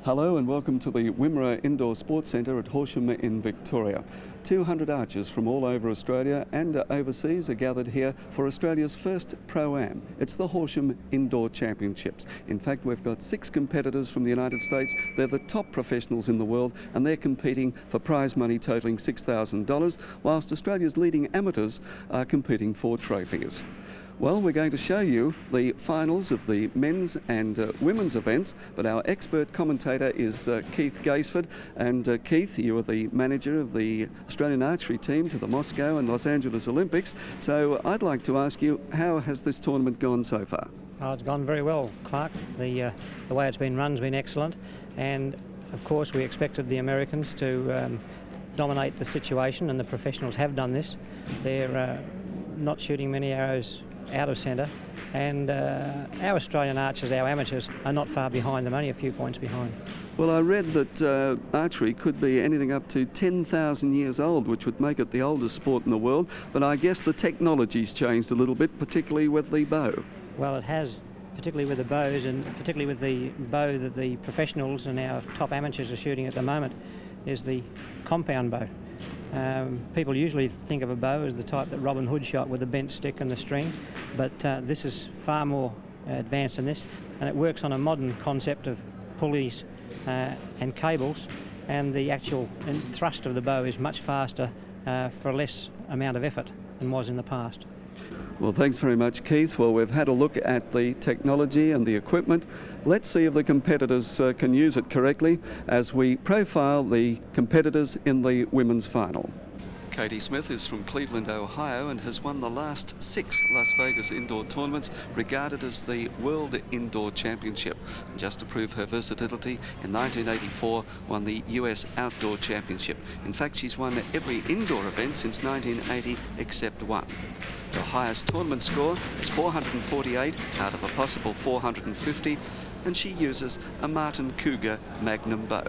Hello and welcome to the Wimmera Indoor Sports Centre at Horsham in Victoria. 200 archers from all over Australia and overseas are gathered here for Australia's first Pro-Am. It's the Horsham Indoor Championships. In fact, we've got 6 competitors from the United States. They're the top professionals in the world and they're competing for prize money totalling $6,000, whilst Australia's leading amateurs are competing for trophies. Well, we're going to show you the finals of the men's and women's events, but our expert commentator is Keith Gaisford. And Keith, you are the manager of the Australian archery team to the Moscow and Los Angeles Olympics. So I'd like to ask you, how has this tournament gone so far? Oh, it's gone very well, Clark. The way it's been run has been excellent. And of course, we expected the Americans to dominate the situation, and the professionals have done this. They're not shooting many arrows out of centre, and our Australian archers, our amateurs, are not far behind them, only a few points behind. Well, I read that archery could be anything up to 10,000 years old, which would make it the oldest sport in the world, but I guess the technology's changed a little bit, particularly with the bow. Well, it has, particularly with the bows, and particularly with the bow that the professionals and our top amateurs are shooting at the moment, is the compound bow. People usually think of a bow as the type that Robin Hood shot with the bent stick and the string, but this is far more advanced than this, and it works on a modern concept of pulleys and cables, and the actual thrust of the bow is much faster for less amount of effort than was in the past. Well, thanks very much, Keith. Well, we've had a look at the technology and the equipment. Let's see if the competitors can use it correctly as we profile the competitors in the women's final. Katie Smith is from Cleveland, Ohio, and has won the last 6 Las Vegas indoor tournaments, regarded as the World Indoor Championship. And just to prove her versatility, in 1984 won the US Outdoor Championship. In fact, she's won every indoor event since 1980 except one. Her highest tournament score is 448 out of a possible 450, and she uses a Martin Cougar Magnum bow.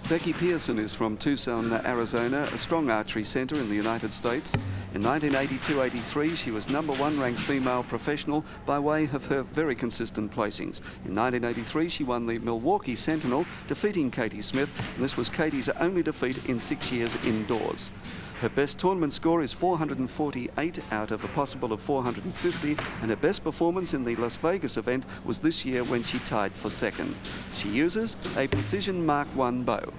Becky Pearson is from Tucson, Arizona, a strong archery centre in the United States. In 1982-83, she was #1 ranked female professional by way of her very consistent placings. In 1983, she won the Milwaukee Sentinel, defeating Katie Smith, and this was Katie's only defeat in 6 years indoors. Her best tournament score is 448 out of a possible of 450, and her best performance in the Las Vegas event was this year when she tied for second. She uses a Precision Mark I bow.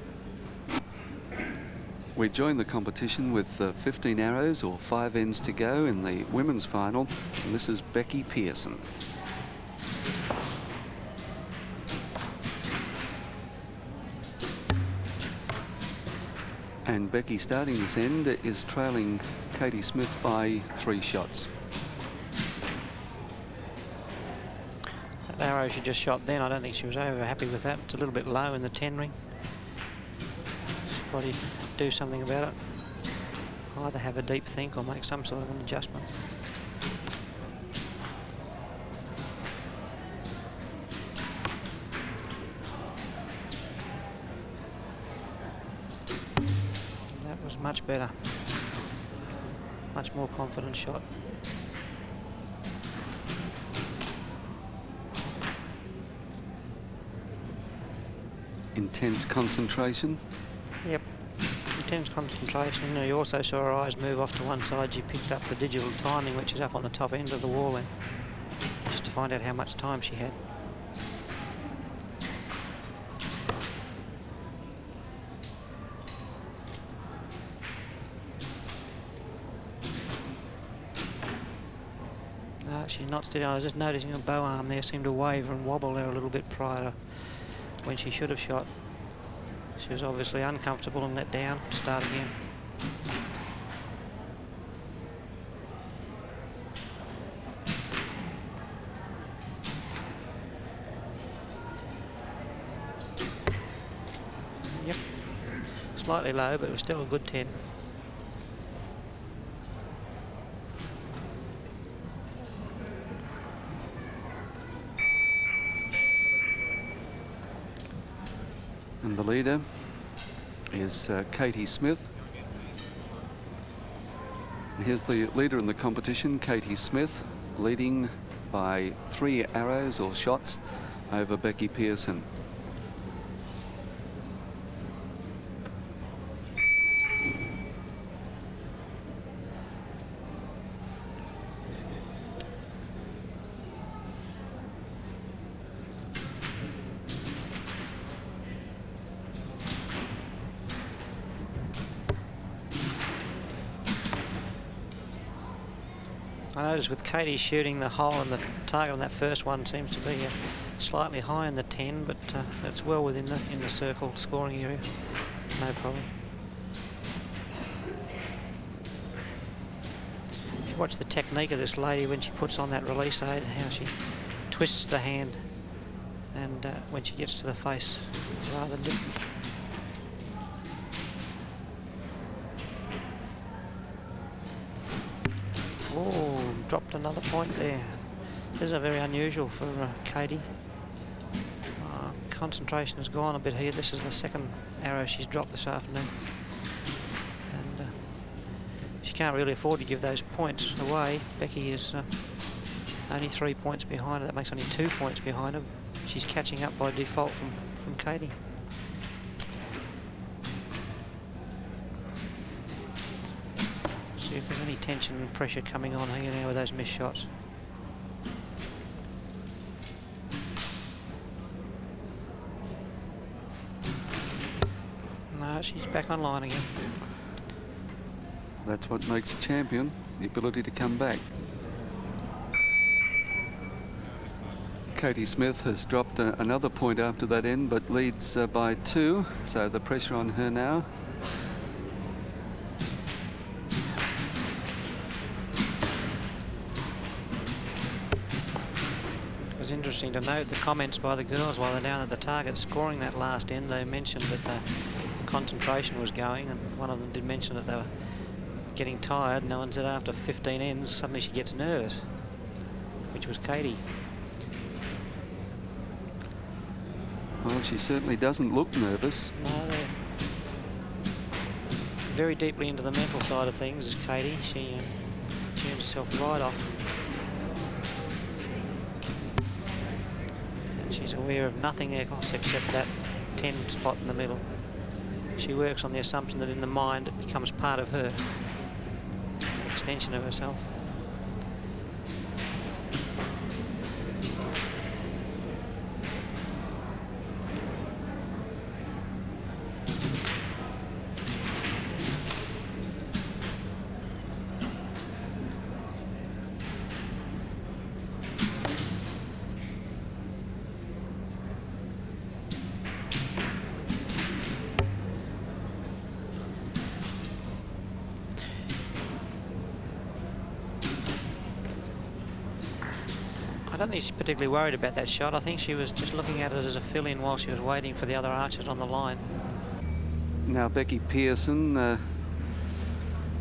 We join the competition with 15 arrows or 5 ends to go in the women's final, and this is Becky Pearson. And Becky, starting this end, is trailing Katie Smith by 3 shots. That arrow she just shot then, I don't think she was over happy with that. It's a little bit low in the 10 ring. She'll probably do something about it. Either have a deep think or make some sort of an adjustment. Much better, much more confident shot. Intense concentration. Yep, intense concentration. You also saw her eyes move off to one side. She picked up the digital timing, which is up on the top end of the wall there, just to find out how much time she had. She's not steady. I was just noticing her bow arm there seemed to waver and wobble there a little bit prior to when she should have shot. She was obviously uncomfortable and let down. Start again. Yep. Slightly low, but it was still a good 10. And the leader is Katie Smith. And here's the leader in the competition, Katie Smith, leading by 3 arrows or shots over Becky Pearson. I noticed with Katie shooting, the hole in the target on that first one seems to be slightly high in the 10, but it's well within the circle scoring area. No problem. If you watch the technique of this lady when she puts on that release aid, how she twists the hand, and when she gets to the face, rather different. Oh, dropped another point there. This is very unusual for Katie. Concentration has gone a bit here. This is the second arrow she's dropped this afternoon. And she can't really afford to give those points away. Becky is only 3 points behind her. That makes only 2 points behind her. She's catching up by default from Katie. See if there's any tension and pressure coming on here now with those missed shots. No, she's back online again. That's what makes a champion, the ability to come back. Katie Smith has dropped another point after that end, but leads by 2, so the pressure on her now. It was interesting to note the comments by the girls while they're down at the target scoring that last end. They mentioned that concentration was going, and one of them did mention that they were getting tired. No one said after 15 ends suddenly she gets nervous, which was Katie. Well, she certainly doesn't look nervous. No, they're very deeply into the mental side of things is Katie. She turns herself right off. She's aware of nothing else except that 10 spot in the middle. She works on the assumption that in the mind it becomes part of her, an extension of herself. I don't think she's particularly worried about that shot. I think she was just looking at it as a fill-in while she was waiting for the other archers on the line. Now Becky Pearson,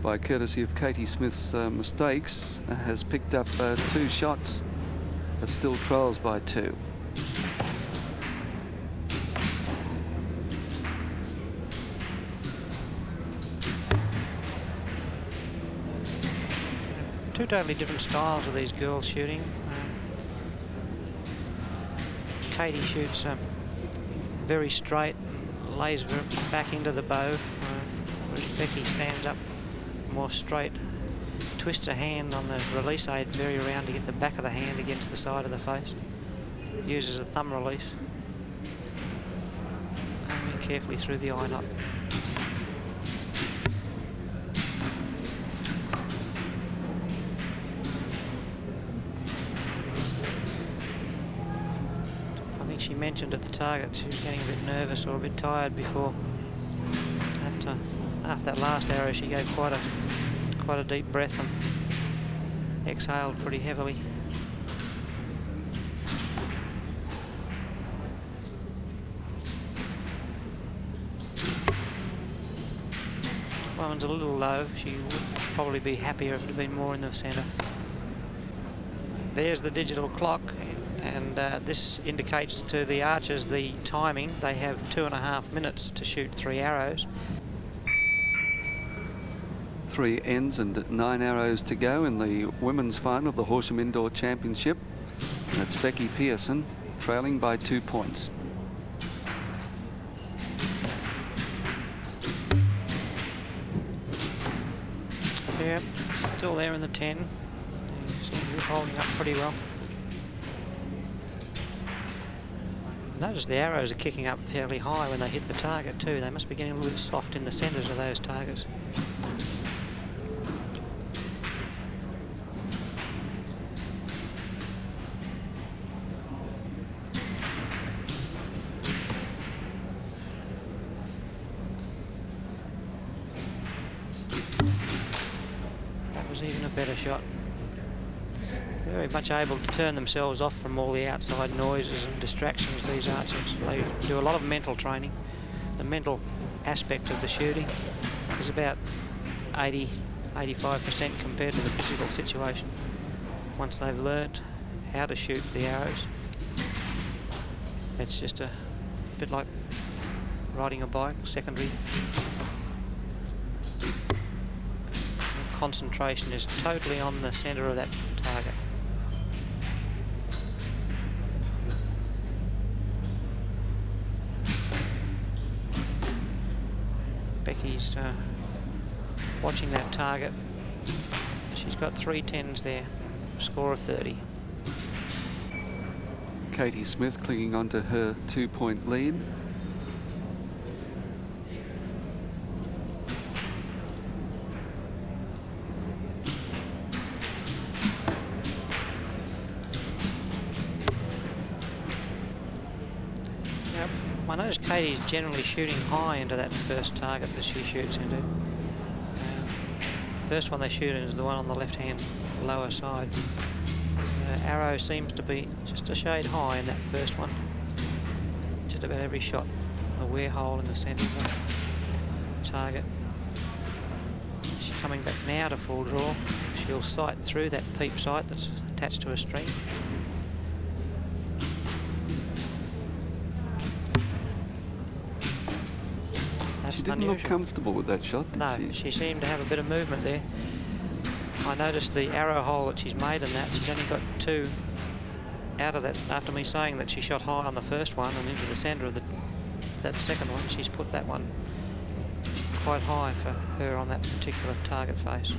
by courtesy of Katie Smith's mistakes, has picked up 2 shots, but still trails by 2. Two totally different styles of these girls shooting. Katie shoots very straight, lays back into the bow, whereas Becky stands up more straight, twists her hand on the release aid very around to get the back of the hand against the side of the face, uses a thumb release, aiming carefully through the eye knot. She mentioned at the target she was getting a bit nervous or a bit tired before. After that last arrow, she gave quite a deep breath and exhaled pretty heavily. That one's a little low. She would probably be happier if it had been more in the centre. There's the digital clock. And this indicates to the archers the timing. They have 2.5 minutes to shoot 3 arrows. 3 ends and 9 arrows to go in the women's final of the Horsham Indoor Championship. That's Becky Pearson trailing by 2 points. Yeah, still there in the 10. Seems to be holding up pretty well. Notice the arrows are kicking up fairly high when they hit the target too. They must be getting a little bit soft in the centres of those targets. was even a better shot. Very much able to turn themselves off from all the outside noises and distractions, these archers. They do a lot of mental training. The mental aspect of the shooting is about 80–85% compared to the physical situation. Once they've learnt how to shoot the arrows, it's just a bit like riding a bike, secondary. The concentration is totally on the centre of that target. Becky's watching that target. She's got 3 10s there, score of 30. Katie Smith clinging on to her 2-point lead. I notice Katie's generally shooting high into that first target that she shoots into. First one they shoot is the one on the left-hand lower side. Arrow seems to be just a shade high in that first one. Just about every shot. The wear hole in the centre of the target. She's coming back now to full draw. She'll sight through that peep sight that's attached to a string. She didn't look comfortable with that shot, did she seemed to have a bit of movement there. I noticed the arrow hole that she's made in that. She's only got 2 out of that. After me saying that she shot high on the first one and into the centre of that second one, she's put that one quite high for her on that particular target face.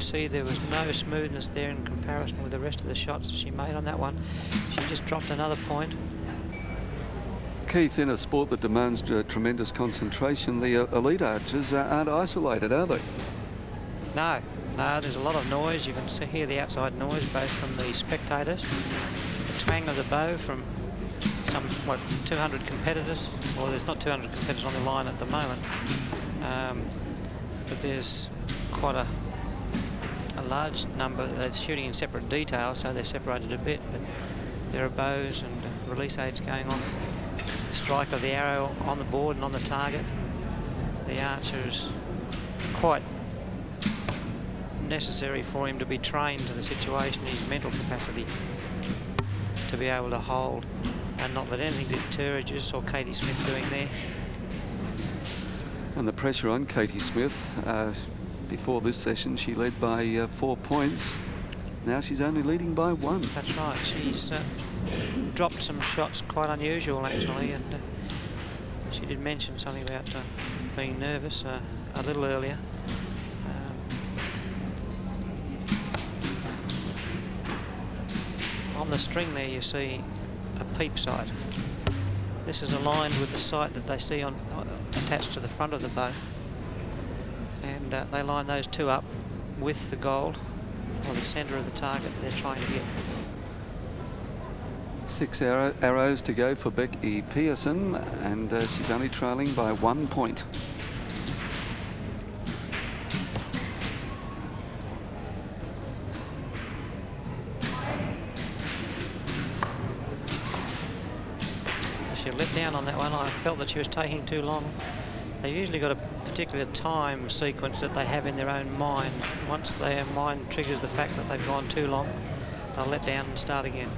See, there was no smoothness there in comparison with the rest of the shots that she made on that one. She just dropped another point. Keith, in a sport that demands tremendous concentration, the elite archers aren't isolated, are they? No, there's a lot of noise. You can hear the outside noise both from the spectators, the twang of the bow from some, 200 competitors. Well, there's not 200 competitors on the line at the moment, but there's quite a large number that's shooting in separate details, so they're separated a bit, but there are bows and release aids going on. The strike of the arrow on the board and on the target. The archer is quite necessary for him to be trained to the situation, his mental capacity to be able to hold and not let anything deter, as you saw Katie Smith doing there. And the pressure on Katie Smith. Before this session, she led by 4 points. Now she's only leading by 1. That's right. She's dropped some shots quite unusual, actually, and she did mention something about being nervous a little earlier. On the string there, you see a peep sight. This is aligned with the sight that they see on attached to the front of the bow. And they line those 2 up with the gold, or the centre of the target they're trying to get. 6 arrows to go for Becky Pearson, and she's only trailing by 1 point. She let down on that one. I felt that she was taking too long. They usually got a particular time sequence that they have in their own mind. Once their mind triggers the fact that they've gone too long, they'll let down and start again.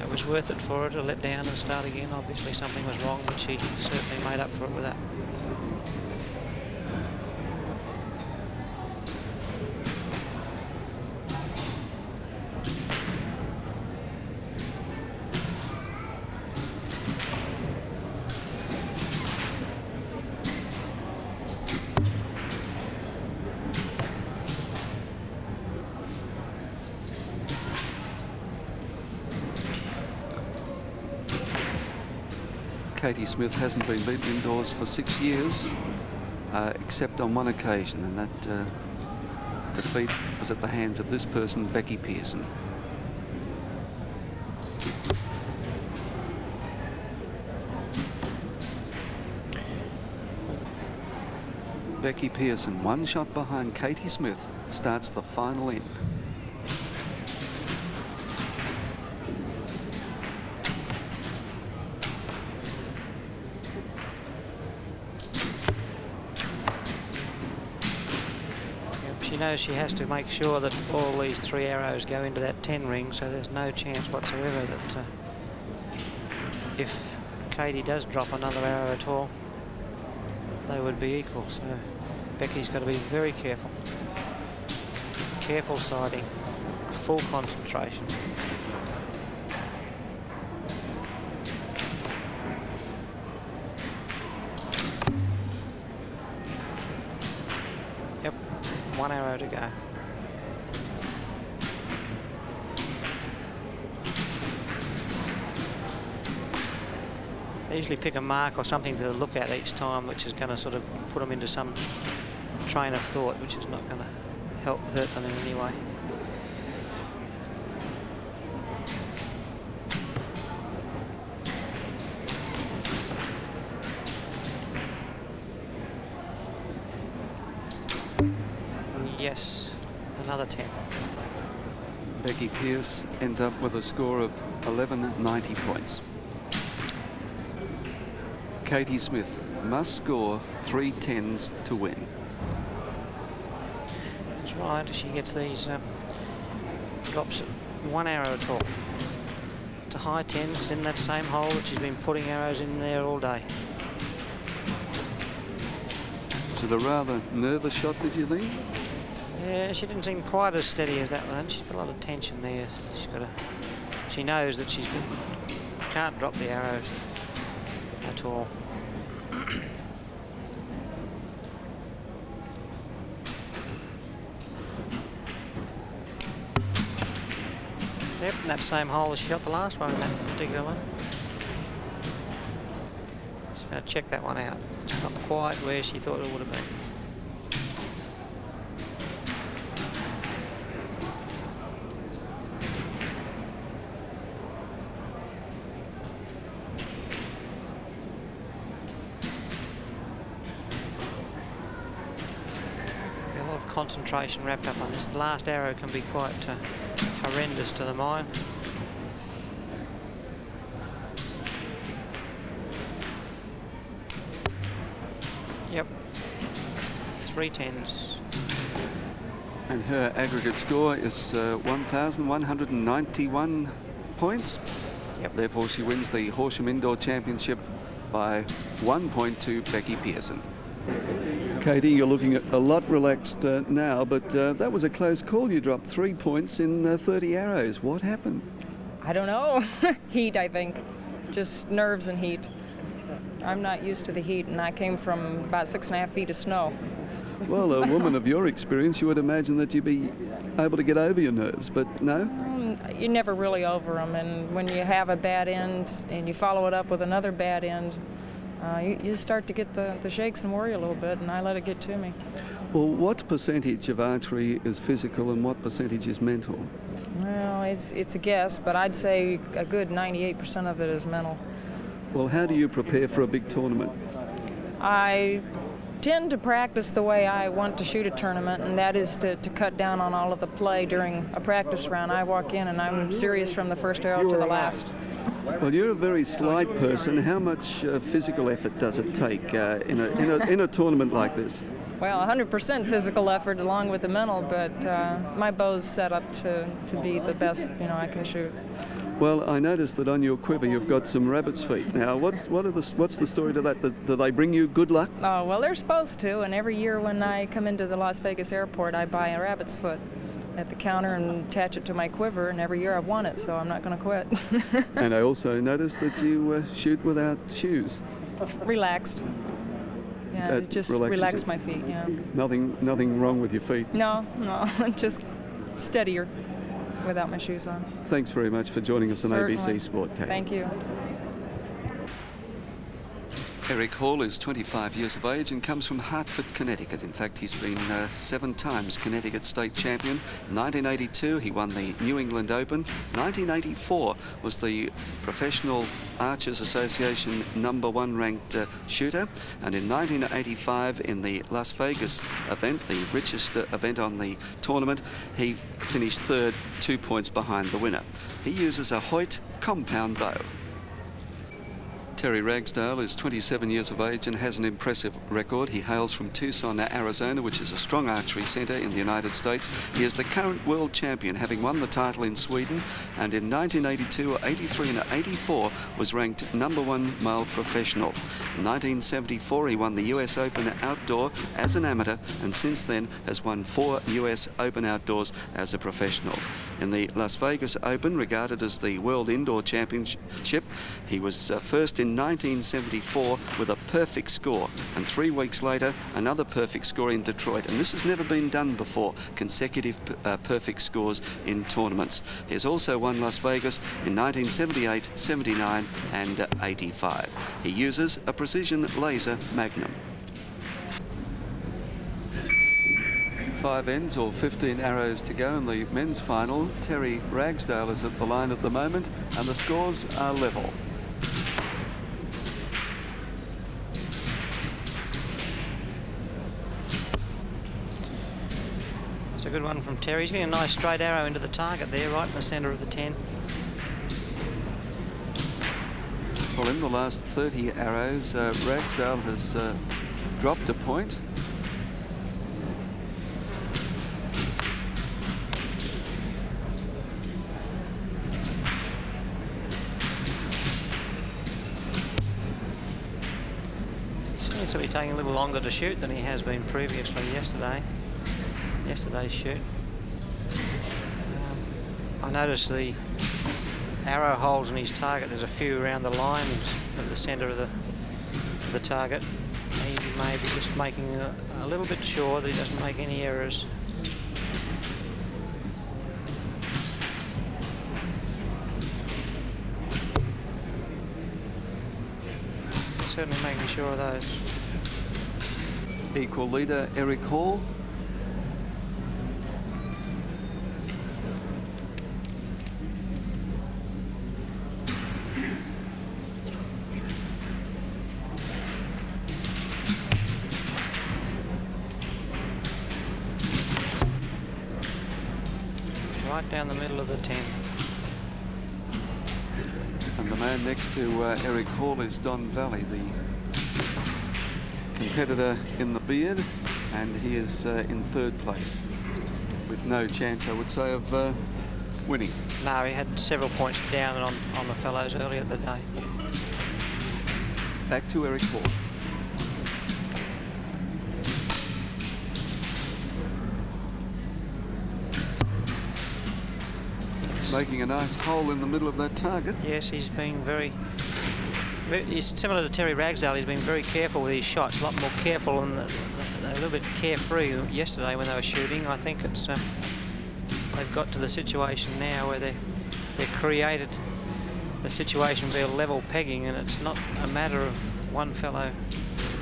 It was worth it for her to let down and start again. Obviously something was wrong, but she certainly made up for it with that. Katie Smith hasn't been beaten indoors for 6 years, except on one occasion, and that defeat was at the hands of this person, Becky Pearson. Becky Pearson, one shot behind Katie Smith, starts the final end. She knows she has to make sure that all these 3 arrows go into that 10 ring, so there's no chance whatsoever that if Katie does drop another arrow at all, they would be equal. So Becky's got to be very careful. Careful sighting, full concentration. Yep, 1 arrow to go. They usually pick a mark or something to look at each time, which is going to sort of put them into some train of thought, which is not going to hurt them in any way. Yes, another 10. Becky Pearce ends up with a score of 1190 points. Katie Smith must score 3 10s to win. That's right, she gets these drops 1 arrow at all to high 10s in that same hole that she's been putting arrows in there all day. Was it a rather nervous shot, did you think? Yeah, she didn't seem quite as steady as that one. She's got a lot of tension there. She knows that can't drop the arrow at all. Yep, in that same hole as she got the last one in that particular one. She's going to check that one out. It's not quite where she thought it would have been. Concentration wrapped up on this. The last arrow can be quite horrendous to the mind. Yep, 3 10s. And her aggregate score is 1,191 points. Yep. Therefore, she wins the Horsham Indoor Championship by 1 point to Becky Pearson. Katie, you're looking a lot relaxed now, but that was a close call. You dropped 3 points in 30 arrows. What happened? I don't know. Heat, I think. Just nerves and heat. I'm not used to the heat, and I came from about 6.5 feet of snow. Well, a woman of your experience, you would imagine that you'd be able to get over your nerves, but no? You're never really over them, and when you have a bad end and you follow it up with another bad end, you start to get the shakes and worry a little bit, and I let it get to me. Well, what percentage of archery is physical and what percentage is mental? Well, it's a guess, but I'd say a good 98% of it is mental. Well, how do you prepare for a big tournament? I tend to practice the way I want to shoot a tournament, and that is to cut down on all of the play during a practice round. I walk in and I'm serious from the first arrow to the last. Well, you're a very slight person. How much physical effort does it take in a tournament like this? Well, 100% physical effort along with the mental, but my bow's set up to be the best I can shoot. Well, I noticed that on your quiver you've got some rabbit's feet. Now, what's the story to that? Do they bring you good luck? Oh, well, they're supposed to, and every year when I come into the Las Vegas airport, I buy a rabbit's foot at the counter and attach it to my quiver, and every year I've won it, so I'm not going to quit. And I also noticed that you shoot without shoes. Relaxed. Yeah, That just relaxes relax you. my feet, yeah. Nothing wrong with your feet. No, just steadier without my shoes on. Thanks very much for joining us on Certainly. ABC Sport, Kate. Thank you. Eric Hall is 25 years of age and comes from Hartford, Connecticut. In fact, he's been 7 times Connecticut state champion. In 1982, he won the New England Open. 1984 was the Professional Archers Association #1 ranked shooter. And in 1985, in the Las Vegas event, the richest event on the tournament, he finished 3rd, 2 points behind the winner. He uses a Hoyt compound bow. Terry Ragsdale is 27 years of age and has an impressive record. He hails from Tucson, Arizona, which is a strong archery centre in the United States. He is the current world champion, having won the title in Sweden, and in 1982, 83 and 84 was ranked #1 male professional. In 1974, he won the US Open Outdoor as an amateur, and since then has won 4 US Open Outdoors as a professional. In the Las Vegas Open, regarded as the World Indoor Championship, he was first in 1974 with a perfect score, and 3 weeks later another perfect score in Detroit, and this has never been done before, consecutive perfect scores in tournaments. He has also won Las Vegas in 1978, 79 and 85. He uses a precision laser Magnum. 5 ends or 15 arrows to go in the men's final. Terry Ragsdale is at the line at the moment and the scores are level. It's a good one from Terry. He's getting a nice straight arrow into the target there, right in the centre of the 10. Well, in the last 30 arrows, Ragsdale has dropped a point. Seems to be taking a little longer to shoot than he has been previously yesterday's shoot. I noticed the arrow holes in his target. There's a few around the lines of the centre of the target. He may be just making a little bit sure that he doesn't make any errors. Certainly making sure of those. Equal leader Eric Hall. Right down the middle of the 10. And the man next to Eric Hall is Don Valley, the competitor in the beard, and he is in 3rd place with no chance, I would say, of winning. No, he had several points down on the fellows earlier in the day. Back to Eric Hall. Making a nice hole in the middle of that target. Yes, he's been he's similar to Terry Ragsdale. He's been very careful with his shots, a lot more careful and a little bit carefree yesterday when they were shooting. I think it's they've got to the situation now where they've created the situation where level pegging, and it's not a matter of one fellow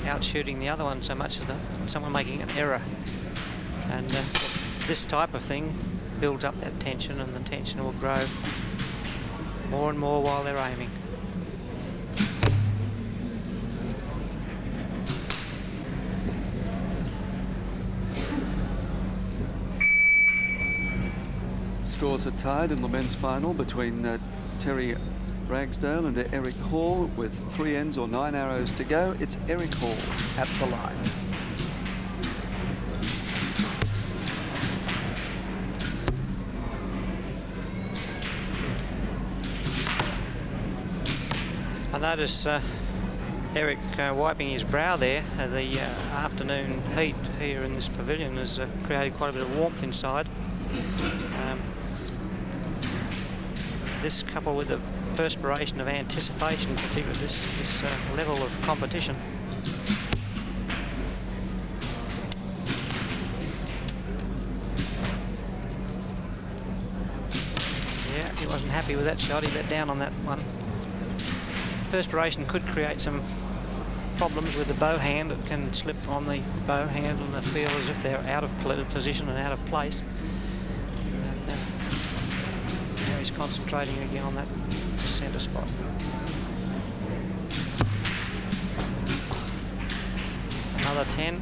out shooting the other one so much as someone making an error. And this type of thing builds up that tension, and the tension will grow more and more while they're aiming. Scores are tied in the men's final between Terry Ragsdale and Eric Hall with 3 ends or 9 arrows to go. It's Eric Hall at the line. I notice Eric wiping his brow there. The afternoon heat here in this pavilion has created quite a bit of warmth inside. This coupled with the perspiration of anticipation, particularly this level of competition. Yeah, he wasn't happy with that shot. He let down on that one. Perspiration could create some problems with the bow hand. It can slip on the bow hand and they feel as if they're out of position and out of place. And now he's concentrating again on that centre spot. Another 10.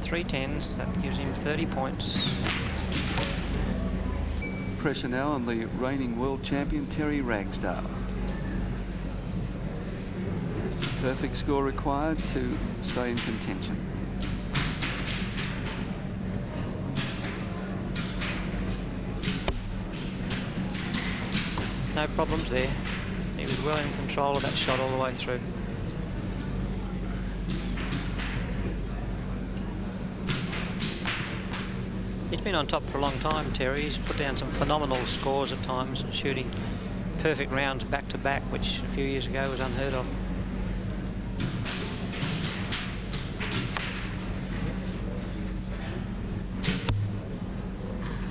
Three tens, that gives him 30 points. Pressure now on the reigning world champion, Terry Ragsdale. Perfect score required to stay in contention. No problems there. He was well in control of that shot all the way through. He's been on top for a long time, Terry. He's put down some phenomenal scores at times and shooting perfect rounds back to back, which a few years ago was unheard of.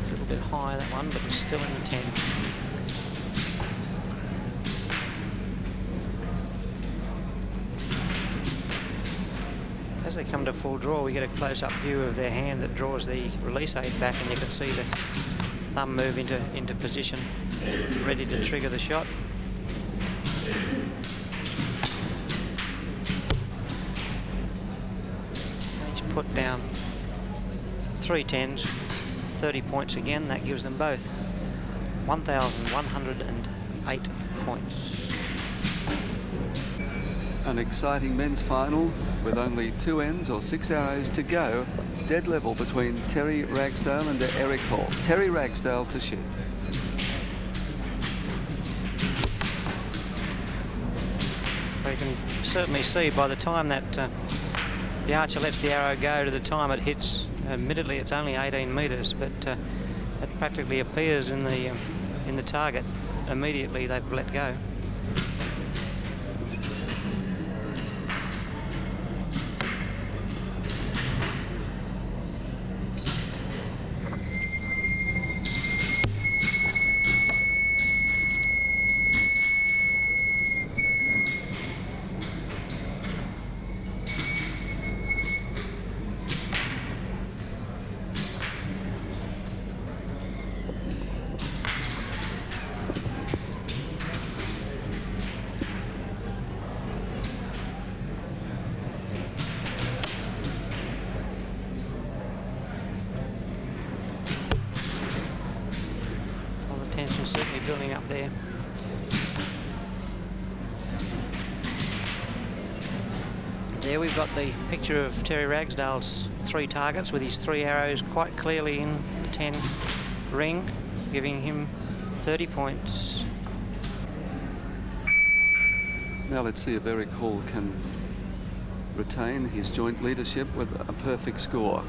A little bit high, that one, but it's still in the 10. As they come to full draw, we get a close-up view of their hand that draws the release aid back, and you can see the thumb move into position, ready to trigger the shot. He's put down 3 tens, 30 points again. That gives them both 1,108 points. An exciting men's final with only 2 ends or 6 arrows to go. Dead level between Terry Ragsdale and Eric Hall. Terry Ragsdale to shoot. You can certainly see by the time that the archer lets the arrow go to the time it hits, admittedly it's only 18 metres, but it practically appears in the target immediately they've let go. Tension certainly building up there. There we've got the picture of Terry Ragsdale's 3 targets with his 3 arrows quite clearly in the 10 ring, giving him 30 points. Now let's see if Eric Hall can retain his joint leadership with a perfect score.